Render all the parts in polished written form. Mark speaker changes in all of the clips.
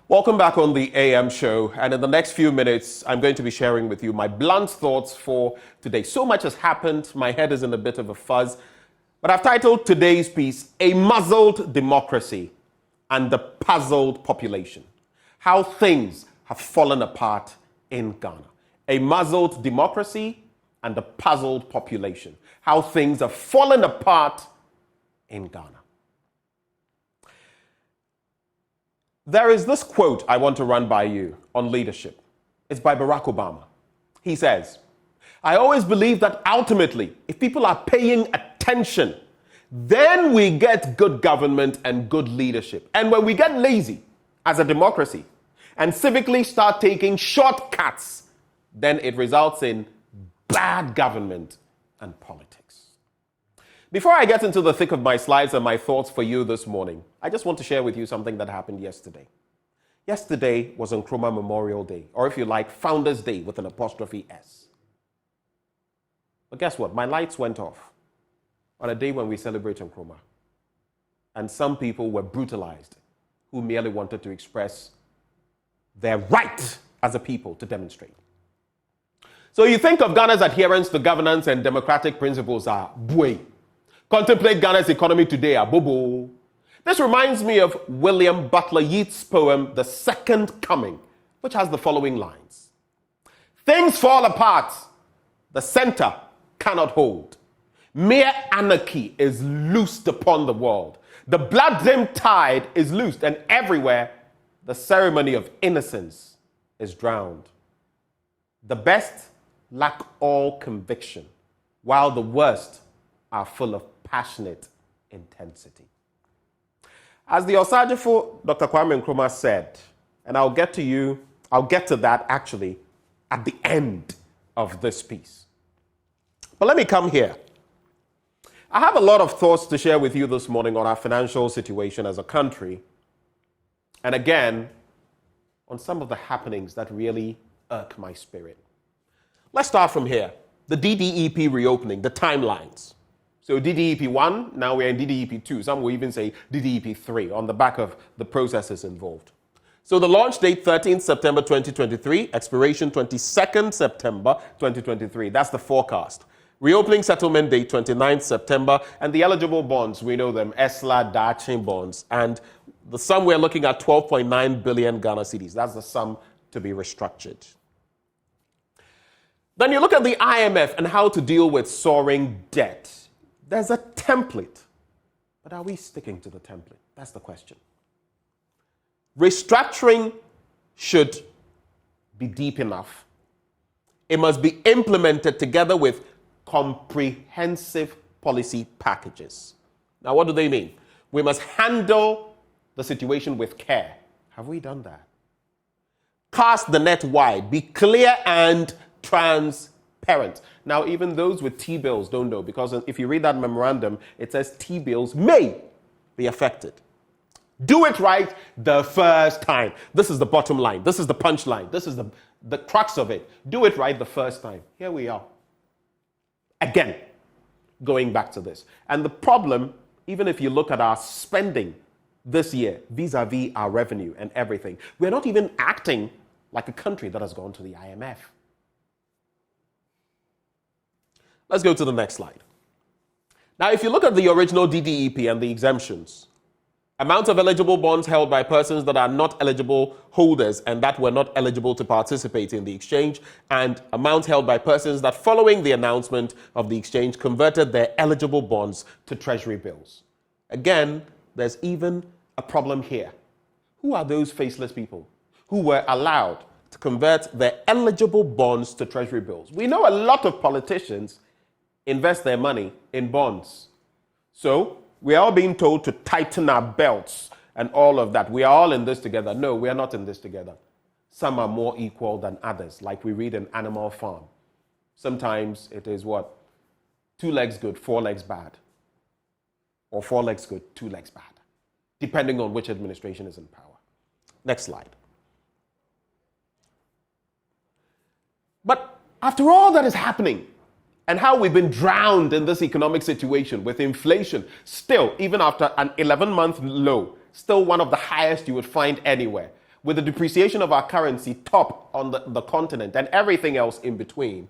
Speaker 1: Welcome back on the AM show, and in the next few minutes, I'm going to be sharing with you my blunt thoughts for today. So much has happened, my head is in a bit of a fuzz, but I've titled today's piece, A Muzzled Democracy and the Puzzled Population. How things have fallen apart in Ghana. A muzzled democracy and a puzzled population. How things have fallen apart in Ghana. There is this quote I want to run by you on leadership. It's by Barack Obama. He says, I always believe that ultimately, if people are paying attention, then we get good government and good leadership. And when we get lazy as a democracy and civically start taking shortcuts, then it results in bad government and politics. Before I get into the thick of my slides and my thoughts for you this morning, I just want to share with you something that happened yesterday. Yesterday was Nkrumah Memorial Day, or if you like, Founders Day with an apostrophe S. But guess what? My lights went off on a day when we celebrate Nkrumah. And some people were brutalized who merely wanted to express their right as a people to demonstrate. So you think of Ghana's adherence to governance and democratic principles are buoy. Contemplate Ghana's economy today, abobo. This reminds me of William Butler Yeats' poem, The Second Coming, which has the following lines. Things fall apart. The center cannot hold. Mere anarchy is loosed upon the world. The blood-dimmed tide is loosed, and everywhere the ceremony of innocence is drowned. The best lack all conviction, while the worst are full of passionate intensity. As the Osajifo Dr. Kwame Nkrumah said, and I'll get to that actually at the end of this piece. But let me come here. I have a lot of thoughts to share with you this morning on our financial situation as a country, and again, on some of the happenings that really irk my spirit. Let's start from here. The DDEP reopening, the timelines. So DDEP 1, now we're in DDEP 2. Some will even say DDEP 3 on the back of the processes involved. So the launch date, 13th September 2023, expiration 22nd September 2023. That's the forecast. Reopening settlement date, 29th September, and the eligible bonds, we know them, ESLA, Dachin bonds, and the sum we're looking at, 12.9 billion Ghana cedis. That's the sum to be restructured. Then you look at the IMF and how to deal with soaring debt. There's a template, but are we sticking to the template? That's the question. Restructuring should be deep enough. It must be implemented together with comprehensive policy packages. Now, what do they mean? We must handle the situation with care. Have we done that? Cast the net wide. Be clear and transparent. Now, even those with T-bills don't know, because if you read that memorandum, it says T-bills may be affected. Do it right the first time. This is the bottom line. This is the punchline. This is the crux of it. Do it right the first time. Here we are. Again, going back to this. And the problem, even if you look at our spending this year, vis-a-vis our revenue and everything, we're not even acting like a country that has gone to the IMF. Let's go to the next slide. Now, if you look at the original DDEP and the exemptions, amount of eligible bonds held by persons that are not eligible holders and that were not eligible to participate in the exchange, and amount held by persons that, following the announcement of the exchange, converted their eligible bonds to treasury bills. Again, there's even a problem here. Who are those faceless people who were allowed to convert their eligible bonds to treasury bills? We know a lot of politicians invest their money in bonds. So we are all being told to tighten our belts and all of that. We are all in this together. No, we are not in this together. Some are more equal than others, like we read in Animal Farm. Sometimes it is what? 2 legs good, 4 legs bad. Or 4 legs good, 2 legs bad. Depending on which administration is in power. Next slide. But after all that is happening, and how we've been drowned in this economic situation with inflation, still, even after an 11-month low, still one of the highest you would find anywhere. with the depreciation of our currency top on the continent and everything else in between,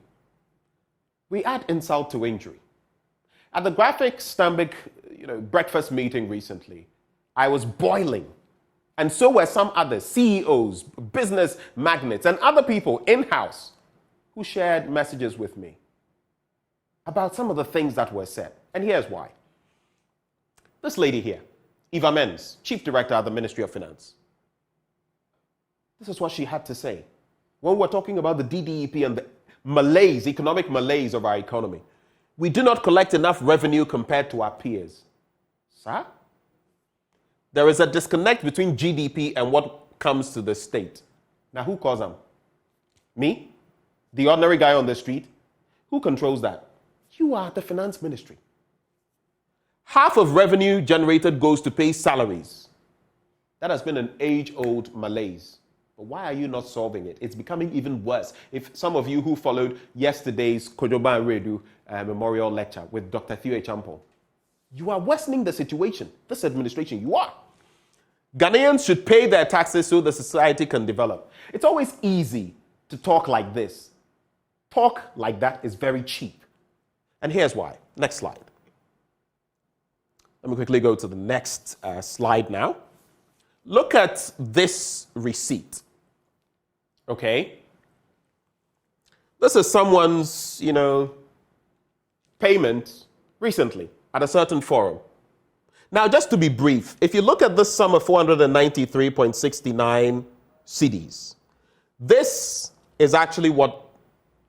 Speaker 1: we add insult to injury. At the Graphic Stanbic breakfast meeting recently, I was boiling. And so were some others, CEOs, business magnates, and other people in-house who shared messages with me about some of the things that were said. And here's why. This lady here, Eva Menz, Chief Director at the Ministry of Finance. This is what she had to say when we're talking about the DDEP and the malaise, economic malaise of our economy. We do not collect enough revenue compared to our peers. Sir? There is a disconnect between GDP and what comes to the state. Now, who calls them? Me? The ordinary guy on the street? Who controls that? You are the finance ministry. Half of revenue generated goes to pay salaries. That has been an age-old malaise. But why are you not solving it? It's becoming even worse. If some of you who followed yesterday's Kojoba Redu memorial lecture with Dr. Theo Champon, you are worsening the situation. This administration, you are. Ghanaians should pay their taxes so the society can develop. It's always easy to talk like this. Talk like that is very cheap. And here's why. Next slide. Let me quickly go to the next slide now. Look at this receipt. Okay? This is someone's, payment recently at a certain forum. Now, just to be brief, if you look at this sum of 493.69 cedis, this is actually what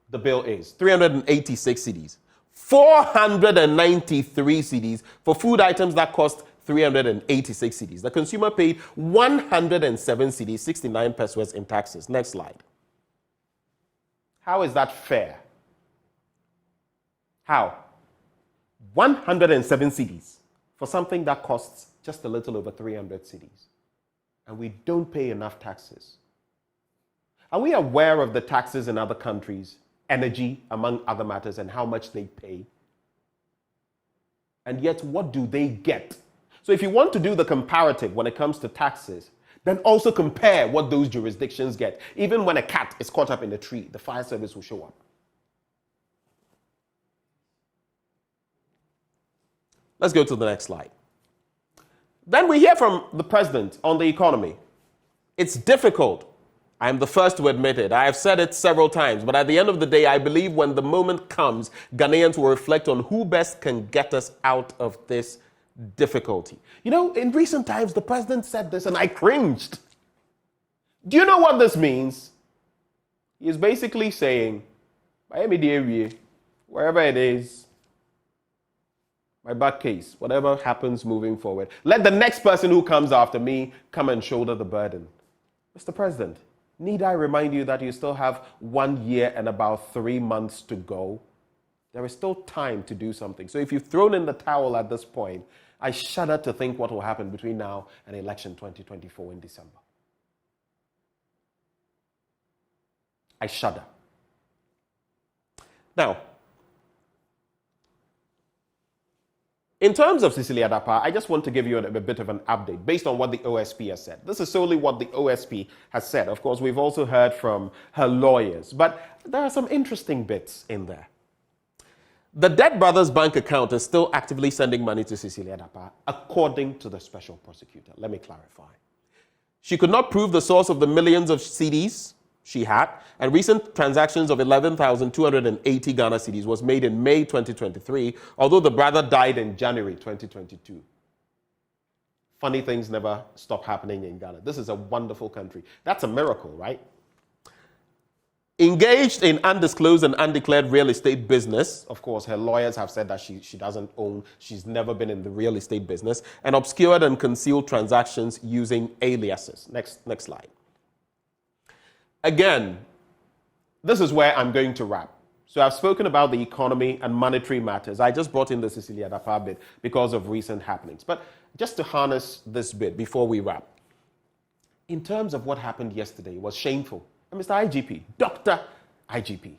Speaker 1: the bill is, 386 cedis. 493 cedis for food items that cost 386 cedis. The consumer paid 107 cedis, 69 pesos in taxes. Next slide. How is that fair? How? 107 cedis for something that costs just a little over 300 cedis. And we don't pay enough taxes. Are we aware of the taxes in other countries, energy among other matters, and how much they pay? And yet, what do they get? So if you want to do the comparative when it comes to taxes, then also compare what those jurisdictions get. Even when a cat is caught up in a tree, the fire service will show up. Let's go to the next slide. Then we hear from the president on the economy. It's difficult. I am the first to admit it. I have said it several times, but at the end of the day, I believe when the moment comes, Ghanaians will reflect on who best can get us out of this difficulty. In recent times, the president said this and I cringed. Do you know what this means? He is basically saying, wherever it is, my back case, whatever happens moving forward, let the next person who comes after me come and shoulder the burden. Mr. President, need I remind you that you still have 1 year and about 3 months to go? There is still time to do something. So if you've thrown in the towel at this point, I shudder to think what will happen between now and election 2024 in December. I shudder. Now, in terms of Cecilia Dapa, I just want to give you a bit of an update based on what the OSP has said. This is solely what the OSP has said. Of course, we've also heard from her lawyers, but there are some interesting bits in there. The Dead Brothers bank account is still actively sending money to Cecilia Dapa, according to the special prosecutor. Let me clarify. She could not prove the source of the millions of CDs she had, and recent transactions of 11,280 Ghana cedis was made in May 2023, although the brother died in January 2022. Funny things never stop happening in Ghana. This is a wonderful country. That's a miracle, right? Engaged in undisclosed and undeclared real estate business. Of course, her lawyers have said that she doesn't own, she's never been in the real estate business, and obscured and concealed transactions using aliases. Next slide. Again, this is where I'm going to wrap. So I've spoken about the economy and monetary matters. I just brought in the Cecilia Dapa bit because of recent happenings. But just to harness this bit before we wrap, in terms of what happened yesterday, it was shameful. And Mr. IGP, Dr. IGP,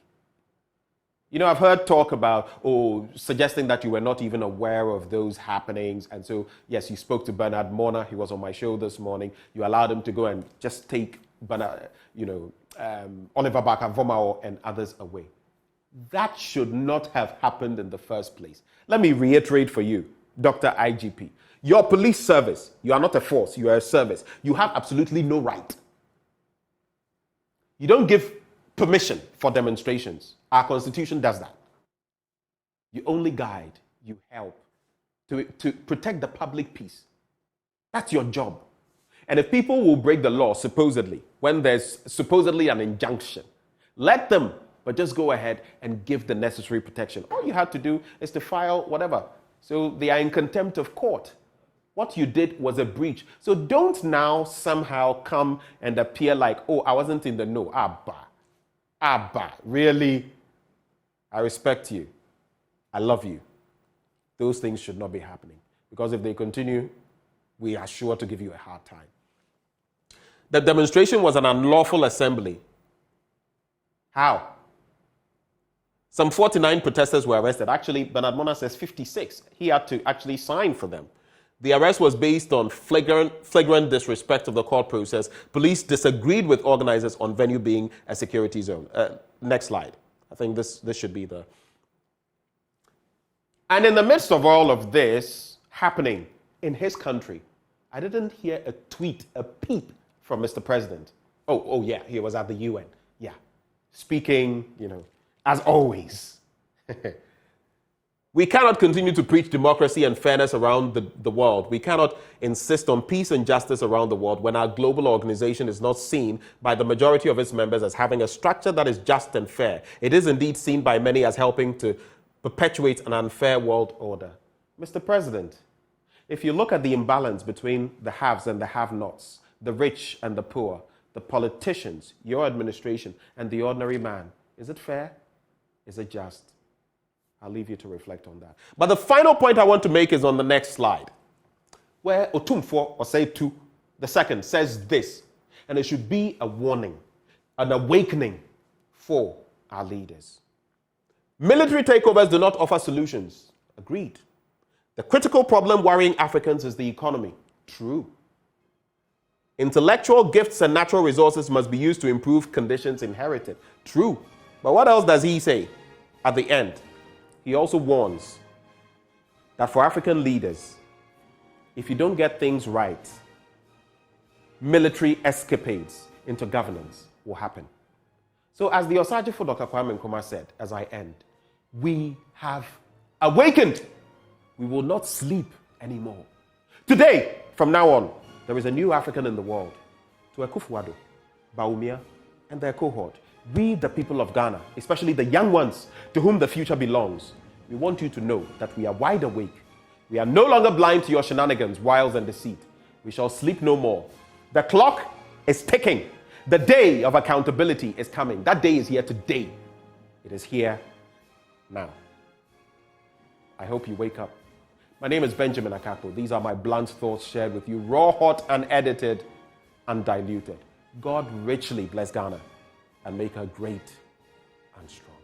Speaker 1: I've heard talk about, suggesting that you were not even aware of those happenings. And so, yes, you spoke to Bernard Mona. He was on my show this morning. You allowed him to go and just take Oliver Barker-Vormawor and others away. That should not have happened in the first place. Let me reiterate for you, Dr. IGP. Your police service, you are not a force, you are a service. You have absolutely no right. You don't give permission for demonstrations. Our constitution does that. You only guide, you help to protect the public peace. That's your job. And if people will break the law, supposedly, when there's supposedly an injunction, let them, but just go ahead and give the necessary protection. All you have to do is to file whatever. So they are in contempt of court. What you did was a breach. So don't now somehow come and appear like, oh, I wasn't in the know. Abba, really? I respect you. I love you. Those things should not be happening. Because if they continue, we are sure to give you a hard time. The demonstration was an unlawful assembly. How? Some 49 protesters were arrested. Actually, Bernard Mona says 56. He had to actually sign for them. The arrest was based on flagrant disrespect of the court process. Police disagreed with organizers on venue being a security zone. Next slide. I think this should be the... And in the midst of all of this happening in his country, I didn't hear a tweet, a peep from Mr. President. Oh yeah, he was at the UN. Yeah. Speaking, as always. We cannot continue to preach democracy and fairness around the world. We cannot insist on peace and justice around the world when our global organization is not seen by the majority of its members as having a structure that is just and fair. It is indeed seen by many as helping to perpetuate an unfair world order. Mr. President, if you look at the imbalance between the haves and the have-nots, the rich and the poor, the politicians, your administration, and the ordinary man, is it fair? Is it just? I'll leave you to reflect on that. But the final point I want to make is on the next slide, where Otumfuo Osei II says this, and it should be a warning, an awakening for our leaders. Military takeovers do not offer solutions. Agreed. The critical problem worrying Africans is the economy. True. Intellectual gifts and natural resources must be used to improve conditions inherited. True. But what else does he say at the end? He also warns that for African leaders, if you don't get things right, military escapades into governance will happen. So as the Osajifo Dr. Kwame Nkrumah said, as I end, we have awakened. We will not sleep anymore. Today, from now on, there is a new African in the world, to Akufo-Addo, Bawumia, and their cohort. We, the people of Ghana, especially the young ones to whom the future belongs, we want you to know that we are wide awake. We are no longer blind to your shenanigans, wiles, and deceit. We shall sleep no more. The clock is ticking. The day of accountability is coming. That day is here today. It is here now. I hope you wake up. My name is Benjamin Akakpo. These are my blunt thoughts shared with you, raw, hot, unedited, undiluted. God richly bless Ghana and make her great and strong.